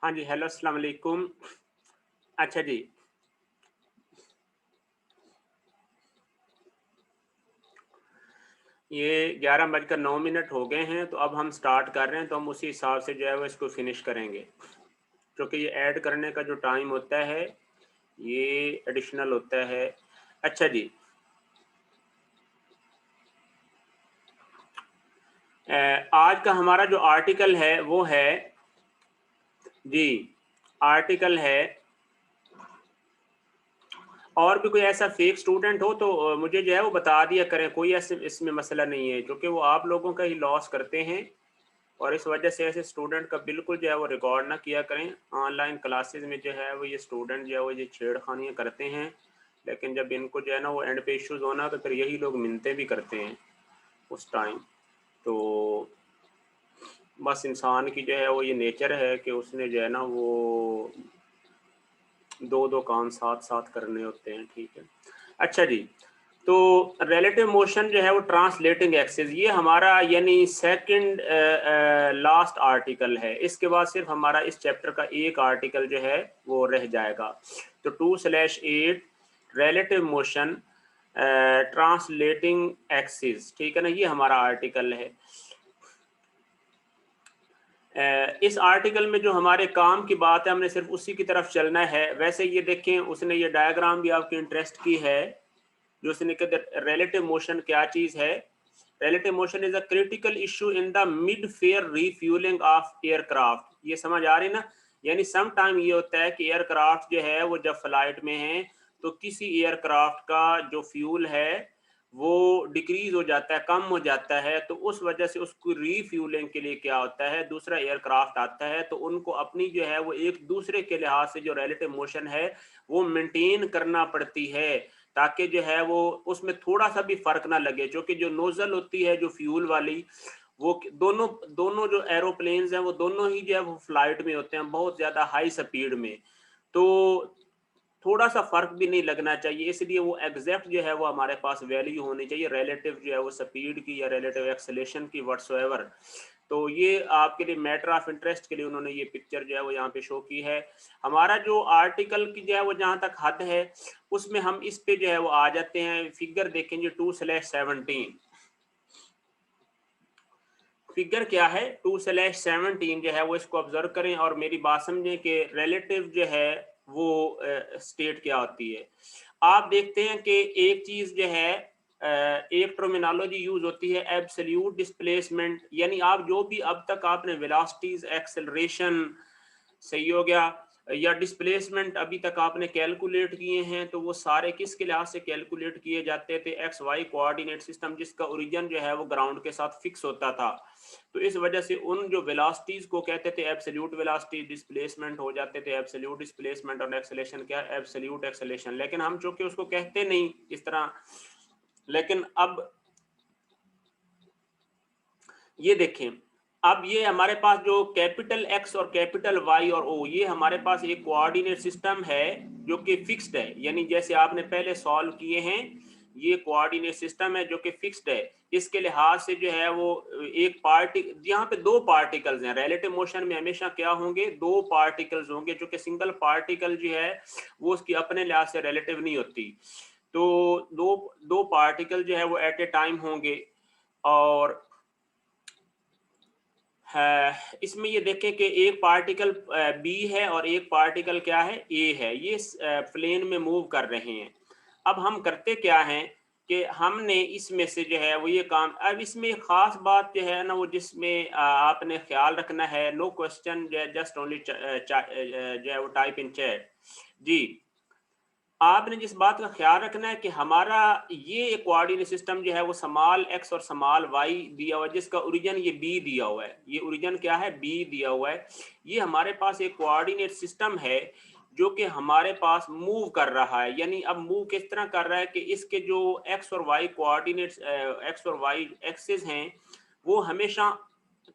हाँ जी, हेलो अस्सलाम वालेकुम। अच्छा जी, ये 11:09 हो गए हैं, तो अब हम स्टार्ट कर रहे हैं, तो हम उसी हिसाब से जो है वो इसको फिनिश करेंगे, क्योंकि ये ऐड करने का जो टाइम होता है, ये एडिशनल होता है। अच्छा जी, आज का हमारा जो आर्टिकल है वो है जी, आर्टिकल है और भी कोई ऐसा फेक स्टूडेंट हो तो मुझे जो है वो बता दिया करें, कोई ऐसे इसमें मसला नहीं है, क्योंकि वो आप लोगों का ही लॉस करते हैं और इस वजह से ऐसे स्टूडेंट का बिल्कुल जो है वो रिकॉर्ड ना किया करें। ऑनलाइन क्लासेस में जो है वो ये स्टूडेंट जो है वो ये छेड़खानियाँ करते हैं, लेकिन जब इनको जो है ना वो एंड पे इश्यूज होना तो फिर यही लोग मिन्नतें भी करते हैं उस टाइम। तो बस इंसान की जो है वो ये नेचर है कि उसने जो है ना वो दो दो काम साथ साथ करने होते हैं, ठीक है। अच्छा जी, तो रिलेटिव मोशन जो है वो ट्रांसलेटिंग एक्सिस, ये हमारा यानी सेकंड लास्ट आर्टिकल है। इसके बाद सिर्फ हमारा इस चैप्टर का एक आर्टिकल जो है वो रह जाएगा। तो 2/8 रिलेटिव मोशन ट्रांसलेटिंग एक्सिस, ठीक है ना, ये हमारा आर्टिकल है। इस आर्टिकल में जो हमारे काम की बात है हमने सिर्फ उसी की तरफ चलना है। वैसे ये देखें उसने ये डायग्राम भी आपके इंटरेस्ट की है जो उसने कहते रिलेटिव मोशन क्या चीज है। Relative motion is a critical issue in the mid fair refuelling of aircraft. ये समझ आ रही ना, यानी सम टाइम ये होता है कि एयरक्राफ्ट जो है वो जब फ्लाइट में है तो किसी एयरक्राफ्ट का जो फ्यूल है वो डिक्रीज हो जाता है, कम हो जाता है, तो उस वजह से उसको रीफ्यूलिंग के लिए क्या होता है, दूसरा एयरक्राफ्ट आता है तो उनको अपनी जो है वो एक दूसरे के लिहाज से जो रिलेटिव मोशन है वो मेंटेन करना पड़ती है ताकि जो है वो उसमें थोड़ा सा भी फर्क ना लगे। क्योंकि जो नोजल होती है जो फ्यूल वाली, वो दोनों दोनों जो एरोप्लेन्स हैं वो दोनों ही जो है वो फ्लाइट में होते हैं बहुत ज्यादा हाई स्पीड में, तो थोड़ा सा फर्क भी नहीं लगना चाहिए। इसलिए वो एग्जैक्ट जो है वो हमारे पास वैल्यू होनी चाहिए रिलेटिव जो है वो स्पीड की या रिलेटिव एक्सेलेरेशन की व्हाटसोएवर। तो ये आपके लिए मैटर ऑफ इंटरेस्ट के लिए उन्होंने ये पिक्चर जो है वो यहाँ पे शो की है। हमारा जो आर्टिकल की जो है वो जहाँ तक हद है उसमें हम इस पे जो है वो आ जाते हैं। फिगर देखेंगे 2/17, फिगर क्या है 2/17 जो है वो इसको ऑब्जर्व करें और मेरी बात समझें कि रिलेटिव जो है वो स्टेट क्या होती है। आप देखते हैं कि एक चीज जो है एक टर्मिनोलॉजी यूज होती है एब्सोल्यूट डिस्प्लेसमेंट, यानी आप जो भी अब तक आपने वेलोसिटीज, एक्सेलरेशन, सही हो गया, या डिस्प्लेसमेंट अभी तक आपने कैलकुलेट किए हैं तो वो सारे किसके लिहाज से कैलकुलेट किए जाते थे, एक्स वाई कोऑर्डिनेट सिस्टम जिसका ओरिजिन जो है वो ग्राउंड के साथ फिक्स होता था। तो इस वजह से उन जो वेलोसिटीज को कहते थे एब्सोल्यूट वेलोसिटी, डिस्प्लेसमेंट हो जाते थे एब्सोल्यूट डिस्प्लेसमेंट और एक्सेलरेशन क्या एब्सोल्यूट एक्सेलरेशन। लेकिन हम चूंकि उसको कहते नहीं इस तरह, लेकिन अब ये देखें, अब ये हमारे पास जो कैपिटल एक्स और कैपिटल वाई और ओ, ये हमारे पास एक कोऑर्डिनेट सिस्टम है जो कि फिक्स्ड है, यानी जैसे आपने पहले सॉल्व किए हैं ये कोऑर्डिनेट सिस्टम है जो कि फिक्स्ड है। इसके लिहाज से जो है वो एक पार्टिकल, यहाँ पे दो पार्टिकल्स हैं, रिलेटिव मोशन में हमेशा क्या होंगे, दो पार्टिकल्स होंगे, जो कि सिंगल पार्टिकल जो है वो उसकी अपने लिहाज से रिलेटिव नहीं होती। तो दो दो पार्टिकल जो है वो एट ए टाइम होंगे। और है, इसमें ये देखें कि एक पार्टिकल बी है और एक पार्टिकल क्या है, ए है, ये प्लेन में मूव कर रहे हैं। अब हम करते क्या हैं कि हमने इसमें से जो है वो ये काम, अब इसमें एक खास बात जो है ना वो जिसमें आपने ख्याल रखना है, नो क्वेश्चन जस्ट ओनली जो है वो टाइप इन चैट जी। आपने जिस बात का ख्याल रखना है कि हमारा ये कोऑर्डिनेट सिस्टम जो है वो स्मॉल एक्स और स्मॉल वाई दिया हुआ है जिसका ओरिजिन ये बी दिया हुआ है, ये ओरिजिन क्या है, बी दिया हुआ है। ये हमारे पास एक कोऑर्डिनेट सिस्टम है जो कि हमारे पास मूव कर रहा है, यानी अब मूव किस तरह कर रहा है कि इसके जो एक्स और वाई कोऑर्डिनेट्स, एक्स और वाई एक्सिस हैं वो हमेशा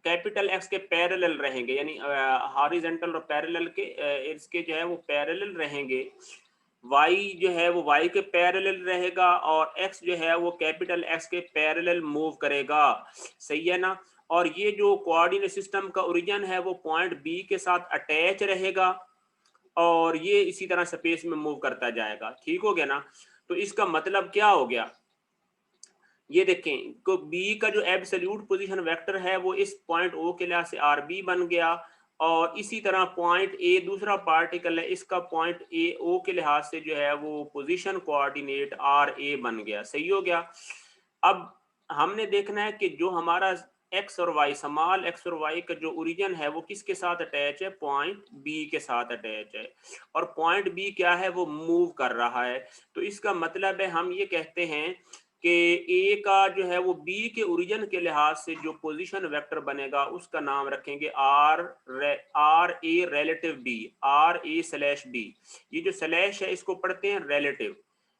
कैपिटल एक्स के पैरेलल रहेंगे, यानी हॉरिजॉन्टल और पैरेलल के इसके जो है वो पैरेलल रहेंगे। y जो है वो y के पैरेलल रहेगा और x जो है वो कैपिटल X के पैरेलल मूव करेगा, सही है ना। और ये जो कोऑर्डिनेट सिस्टम का ओरिजिन है वो पॉइंट B के साथ अटैच रहेगा और ये इसी तरह स्पेस में मूव करता जाएगा, ठीक हो गया ना। तो इसका मतलब क्या हो गया, ये देखें को B का जो एब्सोल्यूट पोजीशन वेक्टर है वो इस पॉइंट O के लिहाज से RB बन गया और इसी तरह पॉइंट A दूसरा पार्टिकल है इसका पॉइंट A O के लिहाज से जो है वो पोजीशन कोऑर्डिनेट RA बन गया, सही हो गया। अब हमने देखना है कि जो हमारा एक्स और वाई, स्मॉल एक्स और वाई का जो ओरिजिन है वो किसके साथ अटैच है, पॉइंट बी के साथ अटैच है और पॉइंट बी क्या है, वो मूव कर रहा है। तो इसका मतलब है हम ये कहते हैं कि ए का जो है वो बी के ओरिजिन के लिहाज से जो पोजीशन वेक्टर बनेगा उसका नाम रखेंगे R A relative B, R A slash B. ये जो स्लैश है इसको पढ़ते हैं रिलेटिव,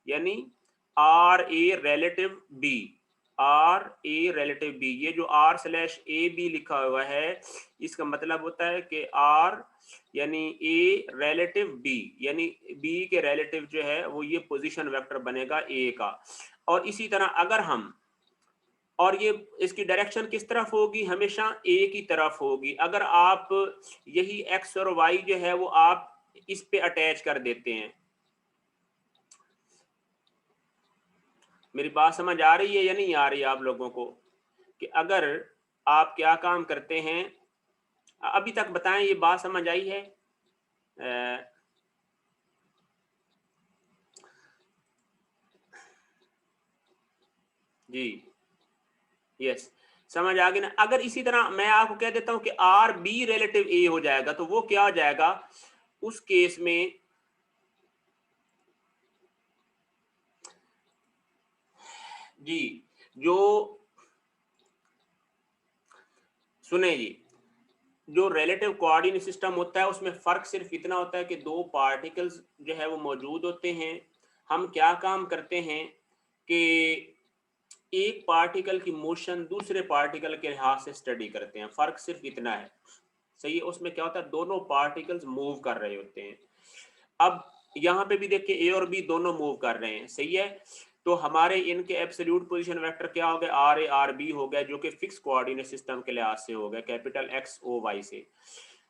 यानी R A relative B, R A relative B, ये जो आर स्लैश ए बी लिखा हुआ है इसका मतलब होता है कि आर यानी ए रिलेटिव बी, यानी बी के रिलेटिव जो है वो ये पोजीशन वेक्टर बनेगा ए का। और इसी तरह अगर हम, और ये इसकी डायरेक्शन किस तरफ होगी, हमेशा ए की तरफ होगी। अगर आप यही एक्स और वाई जो है वो आप इस पे अटैच कर देते हैं, मेरी बात समझ आ रही है या नहीं आ रही है आप लोगों को, कि अगर आप क्या काम करते हैं, अभी तक बताएं ये बात समझ आई है? जी यस, समझ आ गई ना। अगर इसी तरह मैं आपको कह देता हूं कि आर बी रिलेटिव ए हो जाएगा, तो वो क्या हो जाएगा उस केस में, जी जो सुने जी, जो रिलेटिव कोऑर्डिनेट सिस्टम होता है उसमें फर्क सिर्फ इतना होता है कि दो पार्टिकल्स जो है वो मौजूद होते हैं। हम क्या काम करते हैं कि एक पार्टिकल की मोशन दूसरे पार्टिकल के लिहाज से स्टडी करते हैं, फर्क सिर्फ इतना है। सही है, उसमें क्या होता है दोनों पार्टिकल्स मूव कर रहे होते हैं। अब यहाँ पे भी देखिए ए और बी दोनों मूव कर रहे हैं, सही है। तो हमारे इनके एब्सोल्यूट पोजीशन वेक्टर क्या हो गए, आर ए आर बी हो गया, जो कि फिक्स कोऑर्डिनेट सिस्टम के लिहाज से हो गया कैपिटल एक्स ओ वाई से।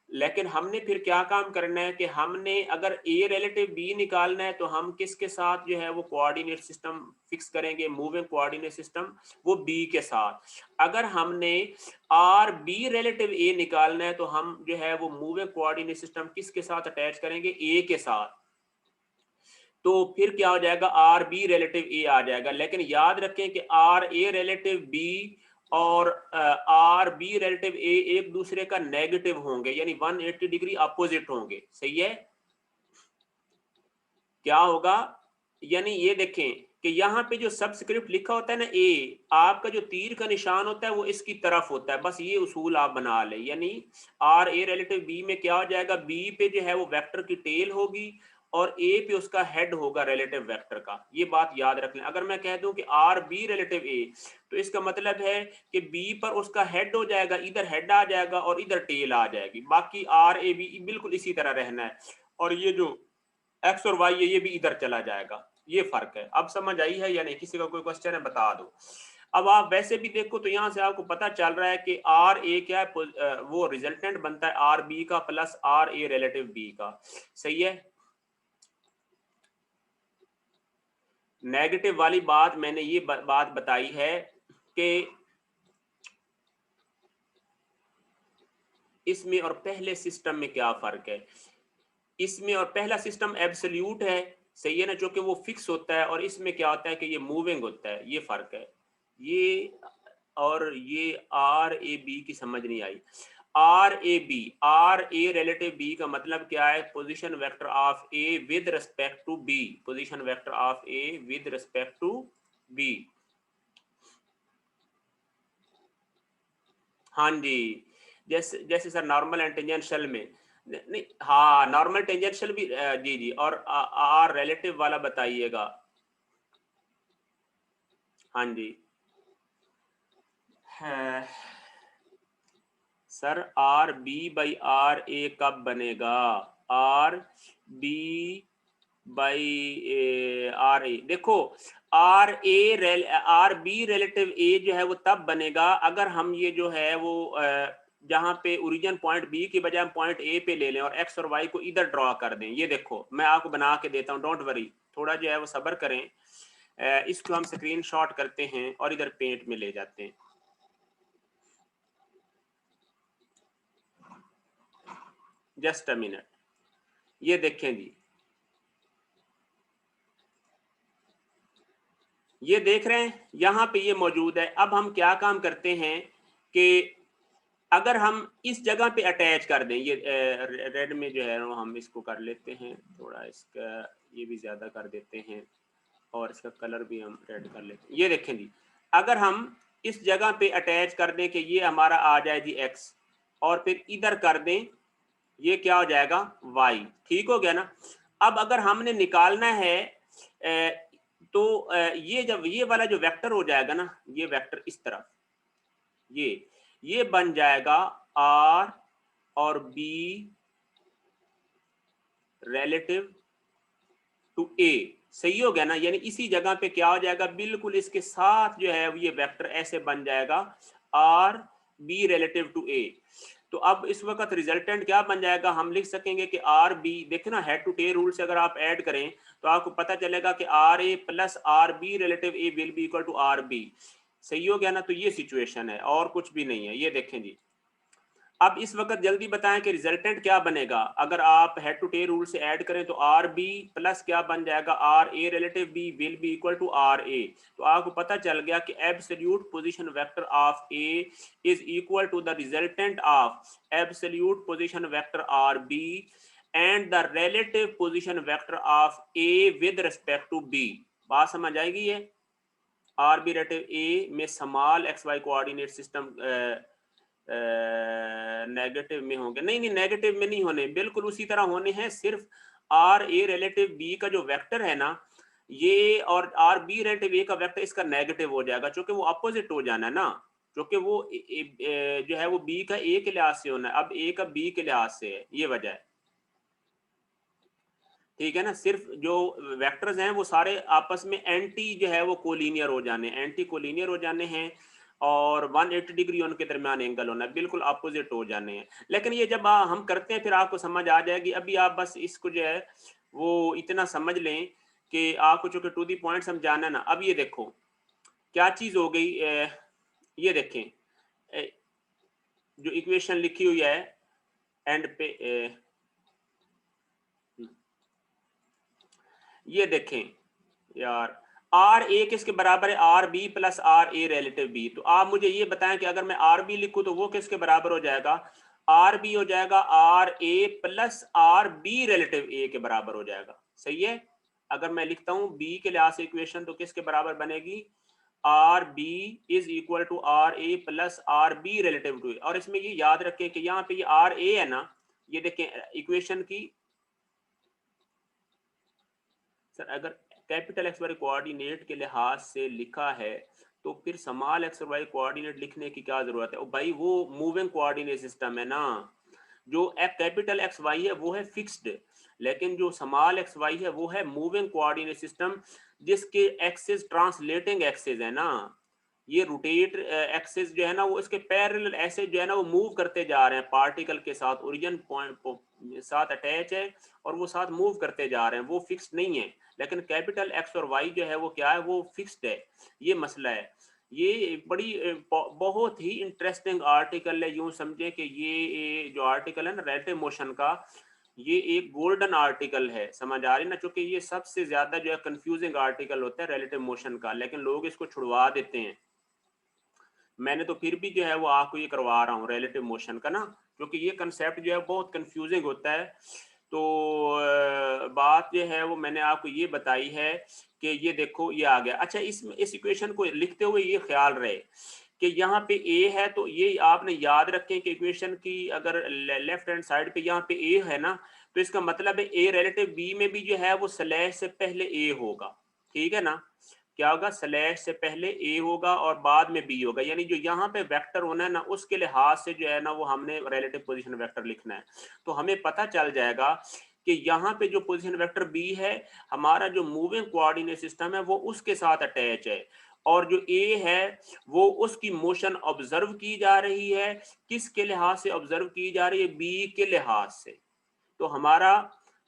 लेकिन हमने फिर क्या काम करना है कि हमने अगर ए रिलेटिव बी निकालना है तो हम किसके साथ जो है वो कोऑर्डिनेट सिस्टम फिक्स करेंगे, मूविंग कोऑर्डिनेट सिस्टम, वो बी के साथ। अगर हमने आर बी रिलेटिव ए निकालना है तो हम जो है वो मूविंग कोऑर्डिनेट सिस्टम किसके साथ अटैच करेंगे, ए के साथ। तो फिर क्या हो जाएगा, आर बी रिलेटिव ए आ जाएगा। लेकिन याद रखें कि आर ए रिलेटिव बी और आर बी रिलेटिव ए एक दूसरे का नेगेटिव होंगे, यानी 180 डिग्री अपोजिट होंगे, सही है। क्या होगा, यानी ये देखें कि यहाँ पे जो सबस्क्रिप्ट लिखा होता है ना ए, आपका जो तीर का निशान होता है वो इसकी तरफ होता है, बस ये उसूल आप बना लें। यानी आर ए रिलेटिव बी में क्या हो जाएगा, बी पे जो है वो वेक्टर की टेल होगी और ए पे उसका हेड होगा रिलेटिव वेक्टर का। ये बात याद रख लें। अगर मैं कह दूं कि आर बी रिलेटिव ए, तो इसका मतलब है कि बी पर उसका हेड हो जाएगा, इधर हेड आ जाएगा और इधर टेल आ जाएगी। बाकी आर ए बी बिल्कुल इसी तरह रहना है, और ये जो एक्स और वाई है ये भी इधर चला जाएगा। ये फर्क है। अब समझ आई है या नहीं? किसी का कोई क्वेश्चन है बता दो। अब आप वैसे भी देखो तो यहां से आपको पता चल रहा है कि आर ए क्या है, वो रिजल्टेंट बनता है आर बी का plus R A relative B का, सही है। नेगेटिव वाली बात मैंने ये बात बताई है कि इसमें और पहले सिस्टम में क्या फर्क है। इसमें और पहला सिस्टम एब्सोल्यूट है, सही है ना, जो कि वो फिक्स होता है, और इसमें क्या होता है कि ये मूविंग होता है, ये फर्क है। ये और ये आर ए बी की समझ नहीं आई। R A B, R A relative B का मतलब क्या है, position vector of A with respect to B, position vector of A with respect to B. हाँ जी, जैसे जैसे सर नॉर्मल एंड टेंजेंशियल में नहीं, हाँ नॉर्मल टेंजेंशियल भी जी जी, और आर रिलेटिव वाला बताइएगा। हाँ जी है sir, R B by R A कब बनेगा, R B by R A. देखो आर बी रिलेटिव ए जो है वो तब बनेगा अगर हम ये जो है वो जहां पे ओरिजिन पॉइंट बी की बजाय हम पॉइंट ए पे ले लें और एक्स और वाई को इधर ड्रॉ कर दें। ये देखो मैं आपको बना के देता हूँ, डोंट वरी, थोड़ा जो है वो सब्र करें। इसको हम स्क्रीन शॉट करते हैं और इधर पेंट में ले जाते हैं। जस्ट अ मिनट, ये देखें जी, ये देख रहे हैं यहाँ पे ये मौजूद है। अब हम क्या काम करते हैं कि अगर हम इस जगह पे अटैच कर दें, ये रेड में जो है वो हम इसको कर लेते हैं थोड़ा, इसका ये भी ज्यादा कर देते हैं और इसका कलर भी हम रेड कर लेते हैं। ये देखें जी, अगर हम इस जगह पे अटैच कर दें कि ये हमारा आ जाए जी एक्स, और फिर इधर कर दें, ये क्या हो जाएगा वाई, ठीक हो गया ना। अब अगर हमने निकालना है तो ये जब ये वाला जो वेक्टर हो जाएगा ना, ये वेक्टर इस तरफ, ये बन जाएगा आर और बी रिलेटिव टू ए। सही हो गया ना, यानी इसी जगह पे क्या हो जाएगा, बिल्कुल इसके साथ जो है ये वेक्टर ऐसे बन जाएगा आर बी रिलेटिव टू ए। तो अब इस वक्त रिजल्टेंट क्या बन जाएगा, हम लिख सकेंगे कि आर बी, देखे ना हेड टू टेल रूल से अगर आप ऐड करें तो आपको पता चलेगा कि R A plus R B relative A will be equal to R B. सही हो गया ना, तो ये सिचुएशन है और कुछ भी नहीं है। ये देखें जी, अब इस वक्त जल्दी बताएं कि रिजल्टेंट क्या बनेगा। अगर आप हेड टू टेल रूल से ऐड करें तो आर बी प्लस क्या बन जाएगा, R A relative B will be equal to R A. तो आपको पता चल गया कि absolute position vector of A is equal to the resultant of absolute position vector R B and the relative position vector of A with respect to B. बात समझ आएगी ये, आर बी रिलेटिव ए में small X Y coordinate system negative में होंगे, नहीं negative में नहीं होने, बिल्कुल उसी तरह होने हैं। सिर्फ आर ए रिलेटिव बी का जो वेक्टर है ना ये, और आर बी रिलेटिव ए का वेक्टर इसका नेगेटिव हो जाएगा, क्योंकि वो अपोजिट हो जाना है ना, क्योंकि वो जो है वो बी का ए के लिहाज से होना है, अब ए का बी के लिहाज से है, ये वजह है। ठीक है ना, सिर्फ जो वेक्टर्स हैं वो सारे आपस में एंटी जो है वो कोलिनियर हो जाने, एंटी कोलिनियर हो जाने हैं, और 180 डिग्री उनके दरमियान एंगल होना है, बिल्कुल अपोजिट हो जाने हैं। लेकिन ये जब हम करते हैं फिर आपको समझ आ जाएगी। अभी आप बस इसको जो है वो इतना समझ लें कि आपको चूंकि टू दी पॉइंट समझाना है ना। अब ये देखो क्या चीज हो गई, ये देखें जो इक्वेशन लिखी हुई है एंड पे, ये देखें यार, आर ए किसके बराबर है, R B plus R A relative B. तो आप मुझे ये बताएं कि अगर मैं आर बी लिखूं तो वो किसके बराबर हो जाएगा, आर बी हो जाएगा R A plus R B relative A के बराबर हो जाएगा। सही है, अगर मैं लिखता हूं बी के लिहाज से इक्वेशन तो किसके बराबर बनेगी, R B is equal to R A plus R B relative to A. और इसमें ये याद रखें कि यहाँ पे ये आर ए है ना, ये देखें इक्वेशन की, सर अगर कैपिटल एक्स वाई कोऑर्डिनेट के लिहाज से लिखा है तो फिर स्मॉल एक्स और वाई कोऑर्डिनेट लिखने की क्या जरूरत है, भाई वो मूविंग कोऑर्डिनेट सिस्टम है ना। जो कैपिटल एक्स वाई है वो है फिक्स्ड, लेकिन जो स्मॉल एक्स वाई है वो है मूविंग कोऑर्डिनेट सिस्टम, जिसके एक्सिस ट्रांसलेटिंग एक्सिस है ना। ये रोटेट एक्सिस जो है ना वो इसके पैरेलल ऐसे जो है ना वो मूव करते जा रहे हैं, पार्टिकल के साथ ओरिजिन पॉइंट साथ अटैच है और वो साथ मूव करते जा रहे हैं, वो फिक्स्ड नहीं है। लेकिन कैपिटल एक्स और वाई जो है वो क्या है, वो फिक्स्ड है। ये मसला है। ये बड़ी बहुत ही इंटरेस्टिंग आर्टिकल है। यूं समझे कि ये जो आर्टिकल है ना रिलेटिव मोशन का, ये एक गोल्डन आर्टिकल है, समझ आ रही ना, क्योंकि ये सबसे ज्यादा जो है कंफ्यूजिंग आर्टिकल होता है रिलेटिव मोशन का, लेकिन लोग इसको छुड़वा देते हैं। मैंने तो फिर भी जो है वो आपको ये करवा रहा हूँ रिलेटिव मोशन का ना, क्योंकि ये कंसेप्ट जो है बहुत कंफ्यूजिंग होता है। तो बात जो है वो मैंने आपको ये बताई है कि ये देखो ये आ गया। अच्छा, इस इक्वेशन को लिखते हुए ये ख्याल रहे कि यहाँ पे ए है, तो ये आपने याद रखें कि इक्वेशन की अगर लेफ्ट हैंड साइड पे यहाँ पे ए है ना, तो इसका मतलब है ए रिलेटिव बी में भी जो है वो स्लैश से पहले ए होगा। ठीक है ना, क्या होगा, स्लैश से पहले ए होगा और बाद में बी होगा, यानी जो यहाँ पे वेक्टर होना है ना उसके लिहाज से जो है ना वो हमने रिलेटिव पोजीशन वेक्टर लिखना है। तो हमें पता चल जाएगा कि यहाँ पे जो पोजीशन वेक्टर बी है, हमारा जो मूविंग कोऑर्डिनेट सिस्टम है वो उसके साथ अटैच है, और जो ए है वो उसकी मोशन ऑब्जर्व की जा रही है। किसके लिहाज से ऑब्जर्व की जा रही है, बी के लिहाज से। तो हमारा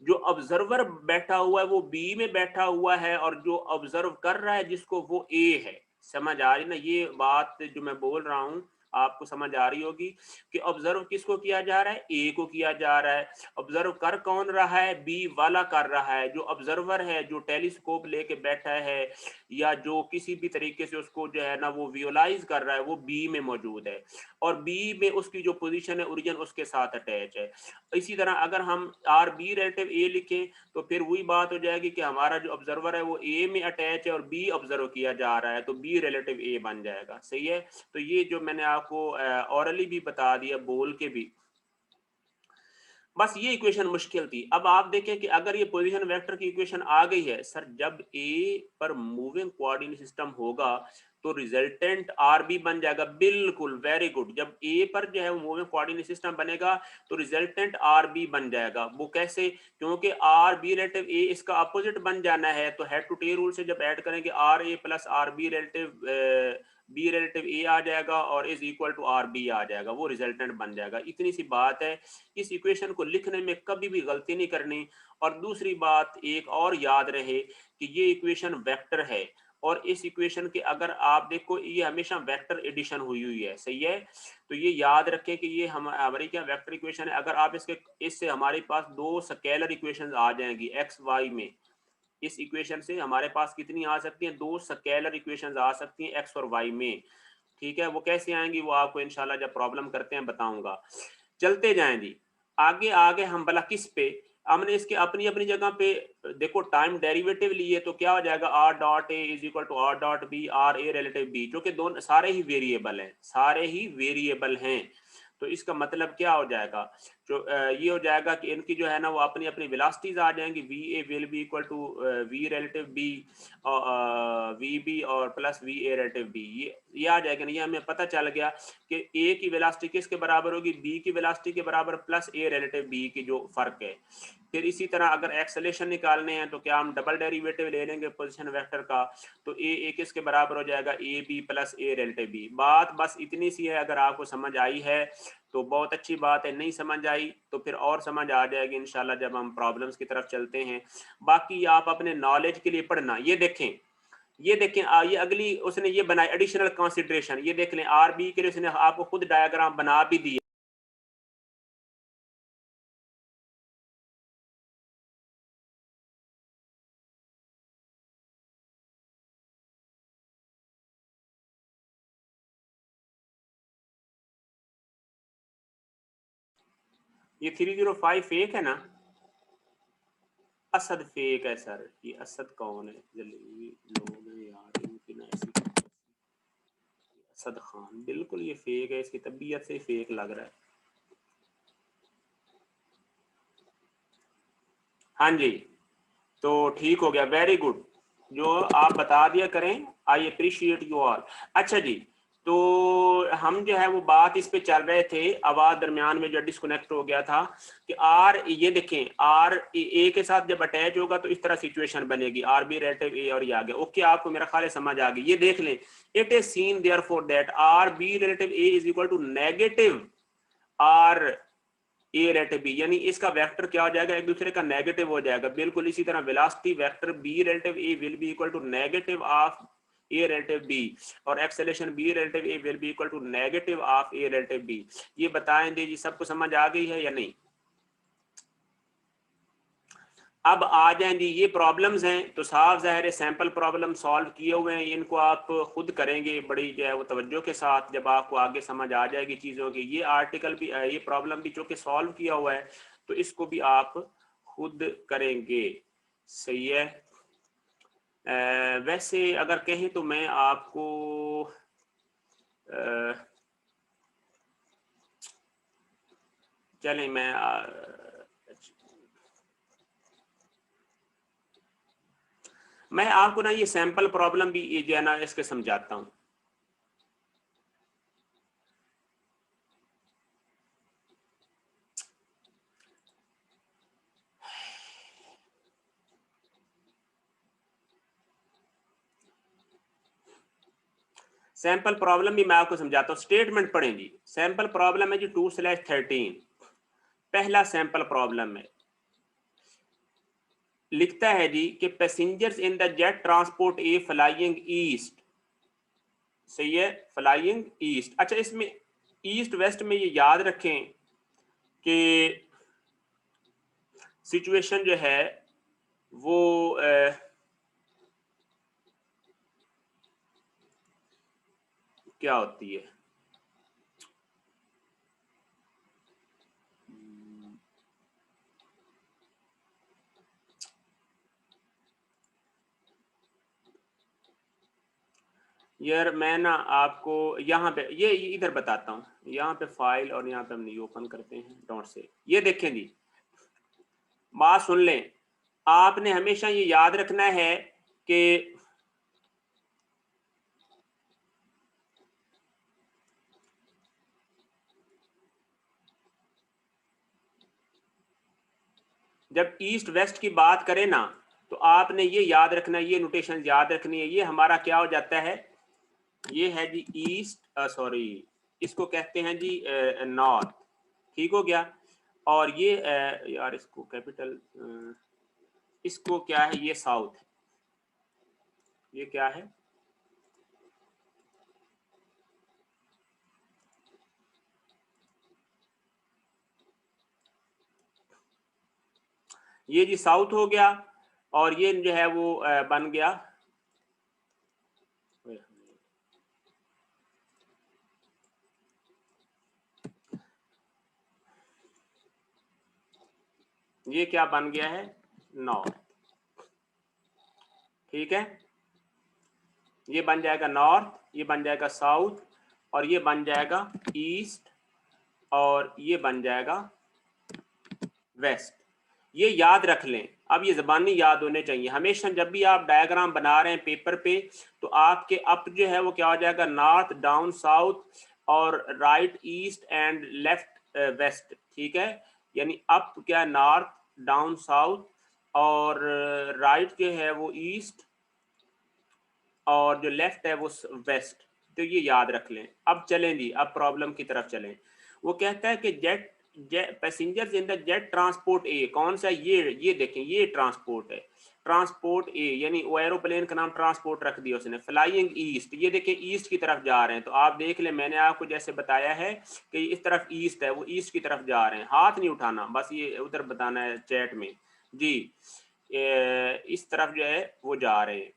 जो ऑब्जर्वर बैठा हुआ है वो बी में बैठा हुआ है, और जो ऑब्जर्व कर रहा है जिसको, वो ए है। समझ आ रही ना, ये बात जो मैं बोल रहा हूँ आपको समझ आ रही होगी कि ऑब्जर्व किसको किया जा रहा है, ए को किया जा रहा है। ऑब्जर्व कर कौन रहा है, बी वाला कर रहा है। जो ऑब्जर्वर है, जो टेलीस्कोप लेके बैठा है या जो किसी भी तरीके से उसको जो है ना वो विजुअलाइज कर रहा है, वो बी में मौजूद है, और बी में उसकी जो पोजीशन है ओरिजिन उसके साथ अटैच है। इसी तरह अगर हम आर बी रिलेटिव ए लिखें तो फिर वही बात हो जाएगी कि हमारा जो ऑब्जर्वर है वो ए में अटैच है और बी ऑब्जर्व किया जा रहा है, तो बी रिलेटिव ए बन जाएगा। सही है, तो ये जो मैंने आपको ऑरली भी बता दिया, बोल के भी। बस ये इक्वेशन मुश्किल थी। अब आप देखें कि अगर ये पोजीशन वेक्टर की इक्वेशन आ गई है, सर जब ए पर मूविंग कोऑर्डिनेट सिस्टम होगा तो रिजल्टेंट आर बी बन जाएगा। बिल्कुल, वेरी गुड। जब ए पर जो है वो मूविंग कोऑर्डिनेट सिस्टम बनेगा तो रिजल्टेंट आर बी बन जाएगा। वो कैसे? क्योंकि आर बी रिलेटिव ए इसका अपोजिट बन जाना है, तो हेड टू टेल रूल से जब ऐड करेंगे R A plus R B relative B relative A आ जाएगा और is equal to R B आ जाएगा, वो रिजल्टेंट बन जाएगा। इतनी सी बात है। इस इक्वेशन को लिखने में कभी भी गलती नहीं करनी। और दूसरी बात एक और याद रहे कि ये इक्वेशन वेक्टर है, और इस इक्वेशन के अगर आप देखो ये हमेशा वेक्टर एडिशन हुई हुई है, सही है। तो ये याद रखें कि ये हमारी क्या वेक्टर इक्वेशन है। अगर आप इससे हमारे पास दो स्केलर इक्वेशन आ जाएंगी एक्स वाई में, इस इक्वेशन से हमारे पास कितनी आ सकती हैं? दो स्केलर इक्वेशंस आ सकती हैं एक्स और वाई में। ठीक है, वो कैसे आएंगी वो आपको इंशाल्लाह जब प्रॉब्लम करते हैं बताऊंगा। चलते जाएं जी, आगे आगे हम भला किस पे, हमने इसके अपनी अपनी जगह पे देखो टाइम डेरिवेटिव लिए तो क्या हो जाएगा? R dot A is equal to R dot B, R A relative B, जो कि दोनों सारे ही वेरिएबल हैं, सारे ही वेरिएबल हैं। तो इसका मतलब क्या हो जाएगा? जो ये हो जाएगा कि इनकी जो है ना वो अपनी अपनी वेलोसिटीज आ जाएंगी। V A will be equal to V relative B, V B और plus V A relative B, ये आ जाएगा ना। ये हमें पता चल गया कि ए की वेलोसिटी किसके बराबर होगी? बी की वेलोसिटी के बराबर प्लस ए रिलेटिव बी की जो फर्क है। फिर इसी तरह अगर एक्सेलेरेशन निकालने हैं तो क्या हम डबल डेरिवेटिव ले लेंगे पोजीशन वेक्टर का, तो ए किसके बराबर हो जाएगा? A B plus A relative B. बात बस इतनी सी है। अगर आपको समझ आई है तो बहुत अच्छी बात है, नहीं समझ आई तो फिर और समझ आ जाएगी इंशाल्लाह जब हम प्रॉब्लम्स की तरफ चलते हैं। बाकी आप अपने नॉलेज के लिए पढ़ना। ये देखें, ये देखें ये अगली उसने ये बनाई एडिशनल कंसीडरेशन। ये देख लें आर बी के लिए उसने आपको खुद डायग्राम बना भी दिया। ये 305 फेक है ना? असद फेक है सर। ये असद कौन है? जल्दी लोग हैं यार, इनकी ना ऐसी असद खान, बिल्कुल ये फेक है। इसकी तबीयत से फेक लग रहा है। हाँ जी, तो ठीक हो गया, वेरी गुड। जो आप बता दिया करें, आई अप्रिशिएट यू ऑल। अच्छा जी, तो हम जो है वो बात इस पे चल रहे थे, आवाज दरमियान में जो डिस्कनेक्ट हो गया था कि आर, ये देखें आर ए के साथ जब अटैच होगा तो इस तरह सिचुएशन बनेगी, आर बी रिलेटिव ए और ये आ गया। ओके, आपको मेरा ख्याल है समझ आ गई। ये देख लें, it is seen therefore that R B relative A is equal to negative R A rate B, यानी इसका वेक्टर क्या हो जाएगा? एक दूसरे का नेगेटिव हो जाएगा। बिल्कुल इसी तरह velocity vector B relative A will be equal to negative of A relative B, और acceleration B relative A will be equal to negative of A relative B. ये बताएं दे जी, सबको समझ आ गई है या नहीं? अब आ जाएं जी, ये प्रॉब्लम्स हैं तो साफ जाहिर है सैंपल प्रॉब्लम सॉल्व किए हुए हैं, इनको आप खुद करेंगे बड़ी जो है वो तवज्जो के साथ। जब आपको आगे समझ आ जाएगी चीज़ों की, ये आर्टिकल भी ये प्रॉब्लम भी जो कि सॉल्व किया हुआ है, तो इसको भी आप खुद करेंगे, सही है। वैसे अगर कहें तो मैं आपको चलें मैं आपको ना ये सैंपल प्रॉब्लम भी ये जो है ना इसके समझाता हूँ। सैंपल प्रॉब्लम भी मैं आपको समझाता हूँ। स्टेटमेंट पढ़ें जी। सैंपल प्रॉब्लम है जी 2/13। पहला सैंपल प्रॉब्लम है, लिखता है जी कि passengers in the jet transport A flying east, सही है, फ्लाइंग ईस्ट। अच्छा, इसमें ईस्ट वेस्ट में ये याद रखें कि सिचुएशन जो है वो क्या होती है? यार मैं ना आपको यहाँ पे ये इधर बताता हूँ। यहाँ पे फाइल और यहाँ पे हम नहीं ओपन करते हैं डॉट से। ये देखें जी, बात सुन लें, आपने हमेशा ये याद रखना है कि जब ईस्ट वेस्ट की बात करें ना, तो आपने ये याद रखना, ये नोटेशन याद रखनी है। ये हमारा क्या हो जाता है, ये है जी ईस्ट, सॉरी इसको कहते हैं जी नॉर्थ, ठीक हो गया। और ये यार इसको कैपिटल, इसको क्या है, ये साउथ, ये क्या है, ये जी साउथ हो गया। और ये जो है वो बन गया, ये क्या बन गया है, नॉर्थ, ठीक है। ये बन जाएगा नॉर्थ, ये बन जाएगा साउथ, और ये बन जाएगा ईस्ट, और ये बन जाएगा वेस्ट। ये याद रख लें, अब ये ज़बानी याद होने चाहिए हमेशा। जब भी आप डायग्राम बना रहे हैं पेपर पे, तो आपके अप जो है वो क्या हो जाएगा, नॉर्थ, डाउन, साउथ, और right, east, and left, west, ठीक है। यानी अप क्या, नॉर्थ, डाउन, साउथ, और राइट जो है वो ईस्ट, और जो लेफ्ट है वो वेस्ट। तो ये याद रख लें। अब चलें जी, अब प्रॉब्लम की तरफ चलें। वो कहता है कि jet passengers in the jet transport A, कौन सा, ये देखें, ये ट्रांसपोर्ट है, ट्रांसपोर्ट ए, यानी वो एरोप्लेन का नाम ट्रांसपोर्ट रख दिया उसने, फ्लाइंग ईस्ट, ये देखें ईस्ट की तरफ जा रहे हैं। तो आप देख लें, मैंने आपको जैसे बताया है कि इस तरफ ईस्ट है, वो ईस्ट की तरफ जा रहे हैं, हाथ नहीं उठाना, बस ये उधर बताना है चैट में जी। इस तरफ जो है वो जा रहे हैं।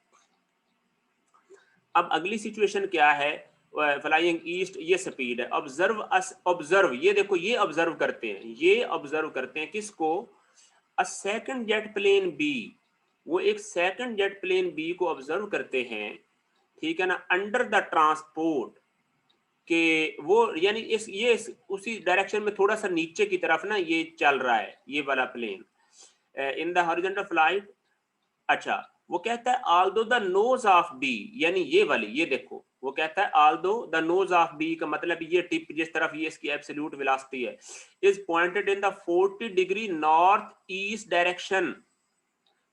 अब अगली सिचुएशन क्या है, फ्लाइंग ईस्ट, ये स्पीड है। ऑब्जर्व अस, ऑब्जर्व, ये देखो, ये ऑब्जर्व करते हैं, ये ऑब्जर्व करते हैं किसको, a second jet plane B, वो एक सेकंड जेट प्लेन बी को ऑब्जर्व करते हैं, ठीक है ना, अंडर द ट्रांसपोर्ट के, वो यानी उसी डायरेक्शन में थोड़ा सा नीचे की तरफ ना ये चल रहा है, ये वाला plane in the horizontal flight. अच्छा, वो कहता है although the nose of B, यानी ये वाली, ये देखो, वो कहता है although the nose of B का मतलब ये टिप जिस तरफ ये इसकी एब्सोल्यूट वेलोसिटी है, is pointed in the 40 degree north east direction,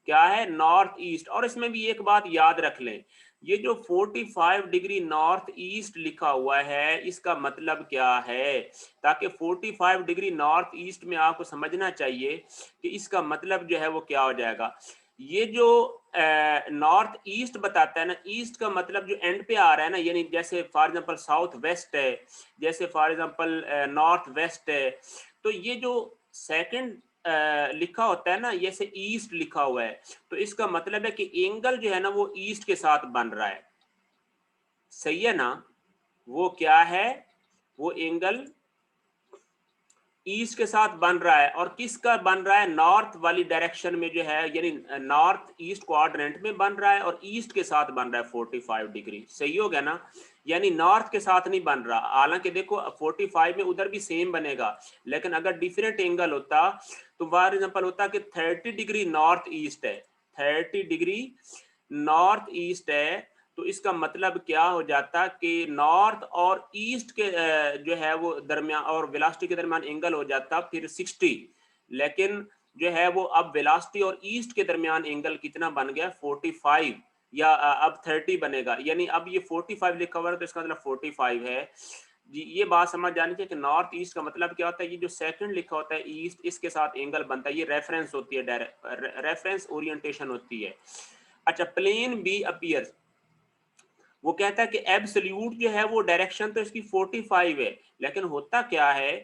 क्या है, नॉर्थ ईस्ट। और इसमें भी एक बात याद रख लें, ये जो 45 डिग्री नॉर्थ ईस्ट लिखा हुआ है, इसका मतलब क्या है, ताकि 45 डिग्री नॉर्थ ईस्ट में आपको समझना चाहिए कि इसका मतलब जो है वो क्या हो जाएगा। ये जो नॉर्थ ईस्ट बताता है ना, ईस्ट का मतलब जो एंड पे आ रहा है ना, यानी जैसे फॉर एग्जांपल साउथ वेस्ट है, जैसे फॉर एग्जांपल नॉर्थ वेस्ट है, तो ये जो सेकंड लिखा होता है ना, जैसे ईस्ट लिखा हुआ है, तो इसका मतलब है कि एंगल जो है ना वो ईस्ट के साथ बन रहा है, सही है ना। वो क्या है, वो एंगल ईस्ट के साथ बन रहा है, और किसका बन रहा है, नॉर्थ वाली डायरेक्शन में जो है, यानी नॉर्थ ईस्ट क्वाड्रेंट में बन रहा है, और ईस्ट के साथ बन रहा है 45 डिग्री, सही हो गया ना। यानी नॉर्थ के साथ नहीं बन रहा, हालांकि देखो 45 में उधर भी सेम बनेगा, लेकिन अगर डिफरेंट एंगल होता, तो फॉर एग्जांपल होता कि 30 डिग्री नॉर्थ ईस्ट है, 30 डिग्री नॉर्थ ईस्ट है, तो इसका मतलब क्या हो जाता कि नॉर्थ और ईस्ट के जो है वो दरमियान, और वेलोसिटी के दरमियान एंगल हो जाता फिर 60, लेकिन जो है वो अब वेलोसिटी और ईस्ट के दरमियान एंगल कितना बन गया, 45, या अब 30 बनेगा, यानी अब ये 45 लिखा हुआ है, तो इसका मतलब 45 है जी। ये बात समझ जानी चाहिए कि नॉर्थ ईस्ट का मतलब क्या होता है, ये जो सेकंड लिखा होता है ईस्ट, इसके साथ एंगल बनता है, ये रेफरेंस होती है, रेफरेंस ओरिएंटेशन होती है। अच्छा, प्लेन बी अपीयर्स, वो कहता है कि एब्सोल्यूट जो है वो डायरेक्शन तो इसकी 45 है, लेकिन होता क्या है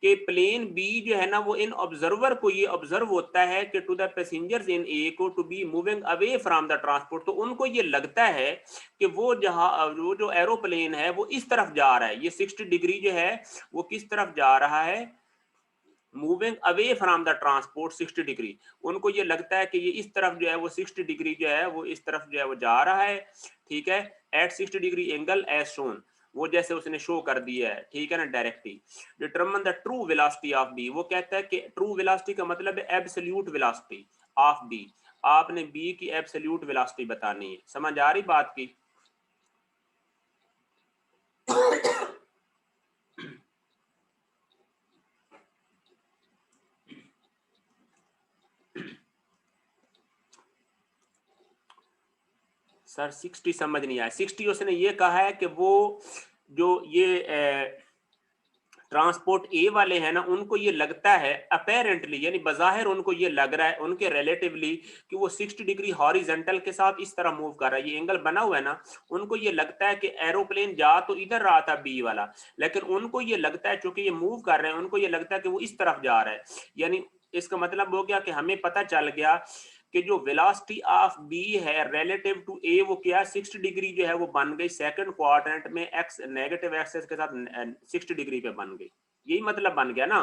कि प्लेन बी जो है ना, वो इन ऑब्जर्वर को ये ऑब्जर्व होता है कि to the passengers in A को to B moving away from the transport, तो उनको ये लगता है कि वो जहां, वो जो एरोप्लेन है वो इस तरफ जा रहा है, ये 60 डिग्री जो है वो किस तरफ जा रहा है, moving away from the transport 60 degree. उनको ये लगता है कि ये इस तरफ जो है वो 60 डिग्री जो है वो इस तरफ जो है वो जा रहा है, ठीक है, at 60 degree angle as shown. वो जैसे उसने शो कर दिया है, ठीक है ना, directly. Determine the true velocity of B, वो कहता है कि ट्रू वेलोसिटी का मतलब है एब्सोल्यूट वेलोसिटी ऑफ बी। आपने बी की एब्सोल्यूट वेलोसिटी बतानी है। समझ आ रही बात की? सर 60 समझ नहीं आया। 60 उसने ये कहा है कि वो जो ये ट्रांसपोर्ट ए वाले हैं ना, उनको ये लगता है अपेरेंटली, यानी बज़ाहिर उनको ये लग रहा है उनके रिलेटिवली कि वो 60 डिग्री हॉरिजेंटल के साथ इस तरह मूव कर रहा है। ये एंगल बना हुआ है ना, उनको ये लगता है कि एरोप्लेन जा तो इधर रहा था बी वाला, लेकिन उनको ये लगता है चूंकि ये मूव कर रहे हैं, उनको ये लगता है कि वो इस तरफ जा रहा है। यानी इसका मतलब हो गया कि हमें पता चल गया कि जो वेलोसिटी ऑफ बी है रिलेटिव टू ए वो क्या 60 डिग्री जो है वो बन गई सेकंड क्वाड्रेंट में एक्स नेगेटिव एक्सेस के साथ 60 डिग्री पे बन गई। यही मतलब बन गया ना।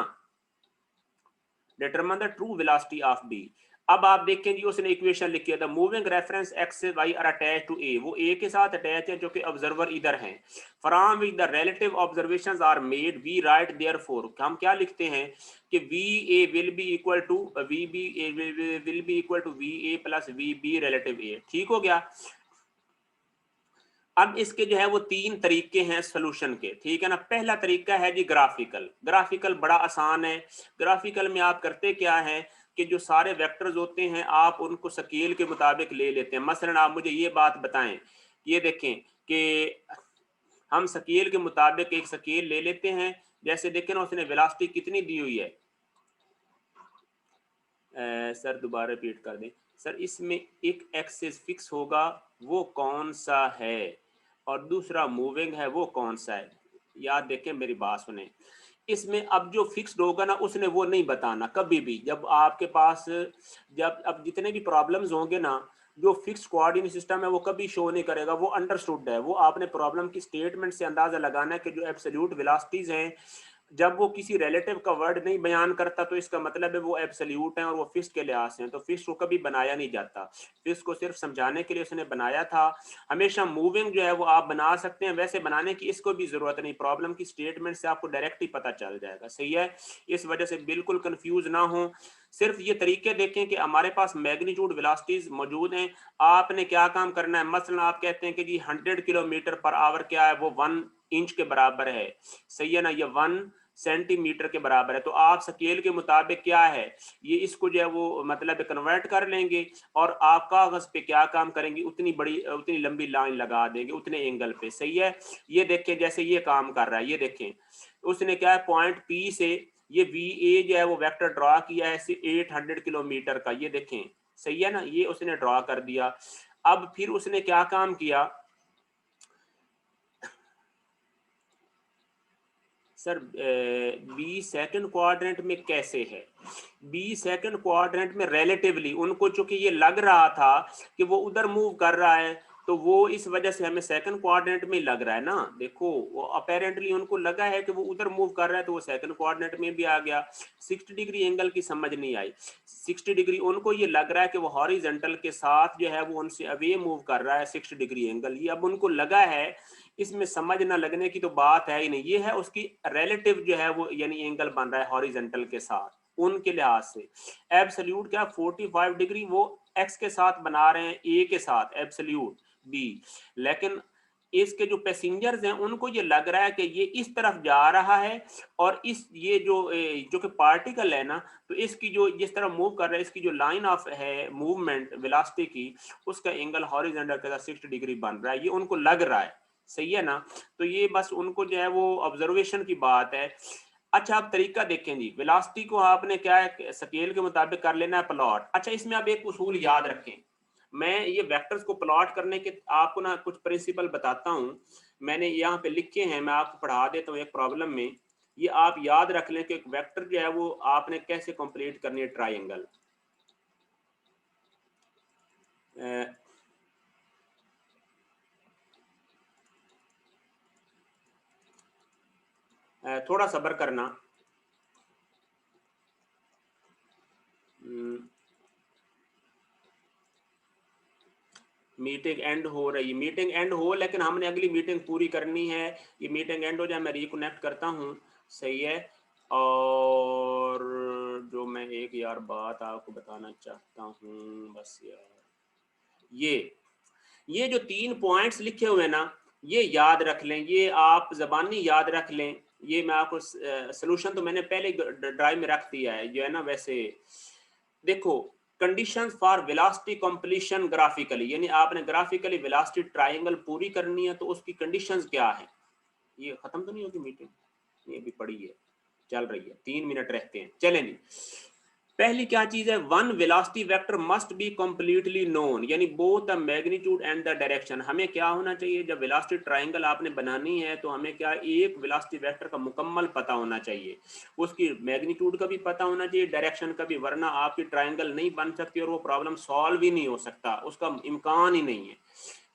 Determine the true velocity of B. अब आप देखें जी, उसने इक्वेशन लिखी है, the moving reference X Y are attach to A, वो ए के साथ अटैच है जो कि ऑब्जर्वर इधर हैं। From which the relative observations are made we write therefore, हम क्या लिखते हैं कि V A will be equal to V B will be equal to V A plus V B relative A. ठीक हो गया। अब इसके जो है वो तीन तरीके हैं सोल्यूशन के, ठीक है ना। पहला तरीका है जी ग्राफिकल। ग्राफिकल बड़ा आसान है। ग्राफिकल में आप करते क्या है कि जो सारे वेक्टर्स होते हैं आप उनको स्केल के मुताबिक ले लेते हैं। मसलन आप मुझे ये बात बताएं, ये देखें कि हम स्केल के मुताबिक एक स्केल ले लेते हैं। जैसे देखें ना, उसने वेलोसिटी कितनी दी हुई है। सर दोबारा रिपीट कर दें। सर इसमें एक एक्सिस फिक्स होगा, वो कौन सा है, और दूसरा मूविंग है, वो कौन सा है। याद देखें, मेरी बात सुने। इसमें अब जो फिक्स्ड होगा ना, उसने वो नहीं बताना कभी भी। जब आपके पास जब अब जितने भी प्रॉब्लम्स होंगे ना, जो फिक्स्ड कोऑर्डिनेट सिस्टम है वो कभी शो नहीं करेगा, वो अंडरस्टूड है। वो आपने प्रॉब्लम की स्टेटमेंट से अंदाजा लगाना है कि जो एब्सोल्यूट वेलोसिटीज हैं, जब वो किसी रिलेटिव का वर्ड नहीं बयान करता तो इसका मतलब है वो एब्सोल्यूट हैं और वो फिक्स के लिहाज से हैं। तो फिक्स को कभी बनाया नहीं जाता, फिक्स को सिर्फ समझाने के लिए उसने बनाया था। हमेशा मूविंग जो है वो आप बना सकते हैं, वैसे बनाने की इसको भी जरूरत नहीं, प्रॉब्लम की स्टेटमेंट से आपको डायरेक्ट ही पता चल जाएगा। सही है, इस वजह से बिल्कुल कंफ्यूज ना हो। सिर्फ ये तरीके देखें कि हमारे पास मैग्नीट्यूड वेलोसिटीज मौजूद हैं। आपने क्या काम करना है, मसलन आप कहते हैं कि जी 100 किलोमीटर पर आवर क्या है, वो 1 इंच के बराबर है। सही है ना, ये 1 सेंटीमीटर के बराबर है। तो आप स्केल के मुताबिक क्या है, ये इसको जो है वो मतलब कन्वर्ट कर लेंगे और आप कागज पे क्या काम करेंगे, उतनी बड़ी उतनी लंबी लाइन लगा देंगे उतने एंगल पे। सही है, ये देखें जैसे ये काम कर रहा है, ये देखें उसने क्या है पॉइंट पी से ये वी ए जो है वो वेक्टर ड्रॉ किया है 800 किलोमीटर का, ये देखें। सही है ना, ये उसने ड्रॉ कर दिया। अब फिर उसने क्या काम किया सर, बी सेकंड क्वाड्रेंट में कैसे है। बी सेकंड क्वाड्रेंट में रिलेटिवली उनको चूंकि ये लग रहा था कि वो उधर मूव कर रहा है, तो वो इस वजह से हमें सेकंड क्वाड्रेंट में लग रहा है ना। देखो वो अपेरेंटली उनको लगा है कि वो उधर मूव कर रहा है, तो वो सेकंड क्वाड्रेंट में भी आ गया। 60 डिग्री एंगल की समझ नहीं आई। 60 डिग्री उनको ये लग रहा है कि वो हॉरिजेंटल के साथ जो है वो उनसे अवे मूव कर रहा है 60 डिग्री एंगल, ये अब उनको लगा है। इसमें समझ ना लगने की तो बात है ही नहीं, ये है उसकी रिलेटिव जो है वो यानी एंगल बन रहा है हॉरिजेंटल के साथ उनके लिहाज से। एब्सोल्यूट क्या 45 डिग्री वो एक्स के साथ बना रहे हैं, ए के साथ एब्सोल्यूट बी। लेकिन इसके जो पैसेंजर्स हैं उनको ये लग रहा है कि ये इस तरफ जा रहा है, और इस ये जो कि पार्टिकल है ना, तो इसकी जो जिस तरह मूव कर रहा है, इसकी जो लाइन ऑफ है मूवमेंट वेलोसिटी की, उसका एंगल हॉरिजॉन्टल के साथ 60 डिग्री बन रहा है, ये उनको लग रहा है। सही है ना, तो ये बस उनको जो है वो ऑब्जर्वेशन की बात है। अच्छा आप तरीका देखें जी, वेलोसिटी को आपने क्या है स्केल के मुताबिक कर लेना है प्लॉट। अच्छा इसमें आप एक उसूल याद रखें, मैं ये वेक्टर्स को प्लॉट करने के आपको ना कुछ प्रिंसिपल बताता हूँ, मैंने यहाँ पे लिखे हैं, मैं आपको पढ़ा देता हूँ एक प्रॉब्लम में। ये आप याद रख लें कि एक वेक्टर जो है वो आपने कैसे कंप्लीट करनी है ट्राइंगल। थोड़ा सब्र करना। हम्म, मीटिंग एंड हो रही है, मीटिंग एंड हो, लेकिन हमने अगली मीटिंग पूरी करनी है। ये मीटिंग एंड हो जाए, मैं रिकनेक्ट करता हूँ, सही है। और जो मैं एक यार बात आपको बताना चाहता हूँ बस यार, ये जो 3 पॉइंट्स लिखे हुए ना, ये याद रख लें, ये आप ज़बानी याद रख लें। ये मैं आपको सॉल्यूशन तो मैंने पहले ड्राइव में रख दिया है, जो है ना। वैसे देखो, conditions for velocity completion graphically, यानी आपने ग्राफिकली वेलोसिटी ट्रायंगल पूरी करनी है, तो उसकी कंडीशंस क्या है। ये खत्म तो नहीं होगी मीटिंग, ये भी पड़ी है, चल रही है, 3 मिनट रहते हैं, चलें जी। पहली क्या चीज है, one velocity vector must be completely known, यानी both the magnitude and the direction. हमें क्या होना चाहिए, जब वेलोसिटी ट्रायंगल आपने बनानी है तो हमें क्या, एक वेलोसिटी वेक्टर का मुकम्मल पता होना चाहिए, उसकी मैग्नीट्यूड का भी पता होना चाहिए, डायरेक्शन का भी, वरना आपकी ट्रायंगल नहीं बन सकती और वो प्रॉब्लम सॉल्व ही नहीं हो सकता, उसका इम्कान ही नहीं है।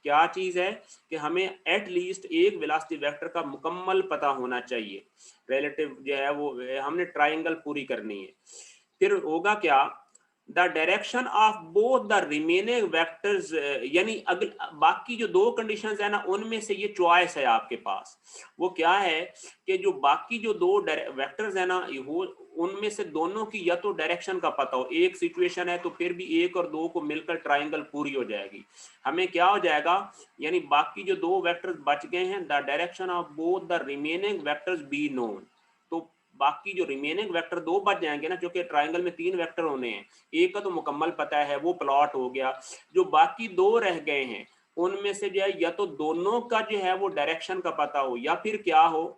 क्या चीज है कि हमें एट लीस्ट एक वेलोसिटी वेक्टर का मुकम्मल पता होना चाहिए, रिलेटिव जो है वो हमने ट्रायंगल पूरी करनी है। फिर होगा क्या, the direction of both the remaining vectors, यानी अगर बाकी जो 2 कंडीशंस है ना, उनमें से ये चॉइस है आपके पास। वो क्या है कि जो बाकी जो 2 वेक्टर्स है ना, वो उनमें से दोनों की या तो डायरेक्शन का पता हो, एक सिचुएशन है तो फिर भी 1 और 2 को मिलकर ट्रायंगल पूरी हो जाएगी। हमें क्या हो जाएगा, यानी बाकी जो 2 वेक्टर्स बच गए हैं, the direction of both the remaining vectors be known. तो बाकी जो रिमेनिंग वेक्टर 2 बच जाएंगे ना, क्योंकि ट्रायंगल में 3 वेक्टर होने हैं, एक का तो मुकम्मल पता है, वो प्लॉट हो गया। जो बाकी 2 रह गए हैं, उनमें से जो है या तो दोनों का जो है वो डायरेक्शन का पता हो, या फिर क्या हो,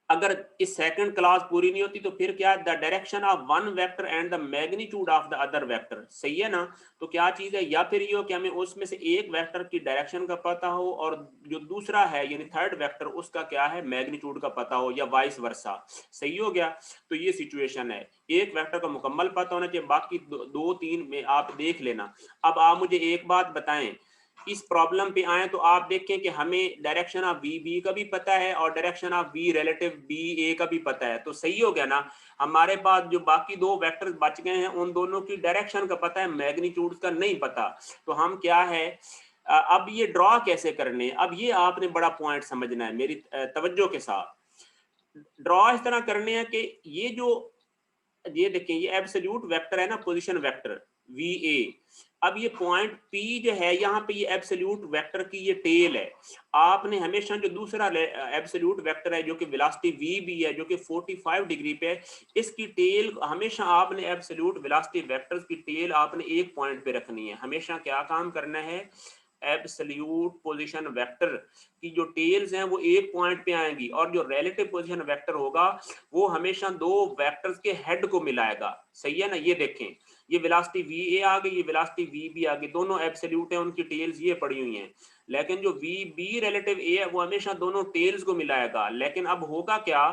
अगर इस सेकंड क्लास पूरी नहीं होती तो फिर क्या, the direction of one vector and the magnitude of the other vector, सही है ना। तो क्या चीज है, या फिर ये हो कि हमें उसमें से एक वेक्टर की डायरेक्शन का पता हो और जो दूसरा है यानी थर्ड वेक्टर उसका क्या है, मैग्नीट्यूड का पता हो, या वाइस वर्सा, सही हो गया। तो ये सिचुएशन है, एक वेक्टर का मुकम्मल पता होना चाहिए, बाकी 2-3 में आप देख लेना। अब आप मुझे एक बात बताएं, इस प्रॉब्लम पे आए तो आप देखें कि हमें डायरेक्शन ऑफ वी बी का भी पता है और direction of V relative B A का भी पता है, तो सही हो गया ना। हमारे पास जो बाकी 2 वेक्टर्स बच गए हैं, उन दोनों की डायरेक्शन का पता है, मैग्नीट्यूड का नहीं पता। तो हम क्या है, अब ये ड्रॉ कैसे करने, अब ये आपने बड़ा पॉइंट समझना है मेरी तवज्जो के साथ। ड्रॉ इस तरह करने हैं कि ये देखें, ये एब्सोल्यूट वेक्टर है ना, पोजीशन वेक्टर वी ए। अब ये पॉइंट पी जो है, यहाँ पे ये एब्सोल्यूट वेक्टर की ये टेल है। आपने हमेशा जो दूसरा एब्सोल्यूट वेक्टर है जो कि वेलोसिटी वी भी है, जो कि 45 डिग्री पे है, इसकी टेल हमेशा आपने एब्सोल्यूट वेलोसिटी वेक्टर्स की टेल आपने एक पॉइंट पे रखनी है। हमेशा क्या काम करना है, एब्सोल्यूट पोजीशन वेक्टर की जो टेल्स हैं वो एक पॉइंट पे आएंगी, और जो रिलेटिव पोजीशन वेक्टर होगा वो हमेशा 2 वेक्टर्स के हेड को मिलाएगा, सही है ना। ये देखें, ये वेलोसिटी वी ए आ गई, ये वेलोसिटी वी बी आ गई, दोनों एब्सोल्यूट है, उनकी टेल्स ये पड़ी हुई हैं। लेकिन जो वी बी रिलेटिव ए है वो हमेशा दोनों टेल्स को मिलाएगा। लेकिन अब होगा क्या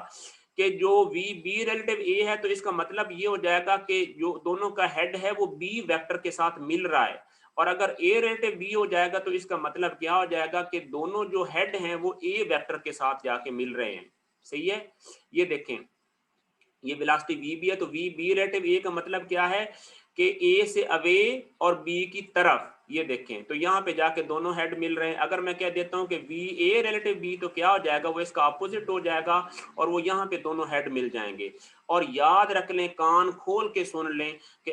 कि जो वी बी रिलेटिव ए है, तो इसका मतलब ये हो जाएगा कि जो दोनों का हेड है वो बी वेक्टर के साथ मिल रहा है, और अगर ए रिलेटिव बी हो जाएगा तो इसका मतलब क्या हो जाएगा कि दोनों जो हेड हैं वो ए वेक्टर के साथ जाके मिल रहे हैं, सही है। ये देखें, ये वेलोसिटी वी बी है, तो वी बी रिलेटिव ए का मतलब क्या है कि ए से अवे और बी की तरफ, ये देखें तो यहाँ पे जाके दोनों हेड मिल रहे हैं। अगर मैं कह देता हूँ कि वी ए रिलेटिव बी, तो क्या हो जाएगा, वो इसका अपोजिट हो जाएगा और वो यहाँ पे दोनों हेड मिल जाएंगे। और याद रख लें, कान खोल के सुन लें कि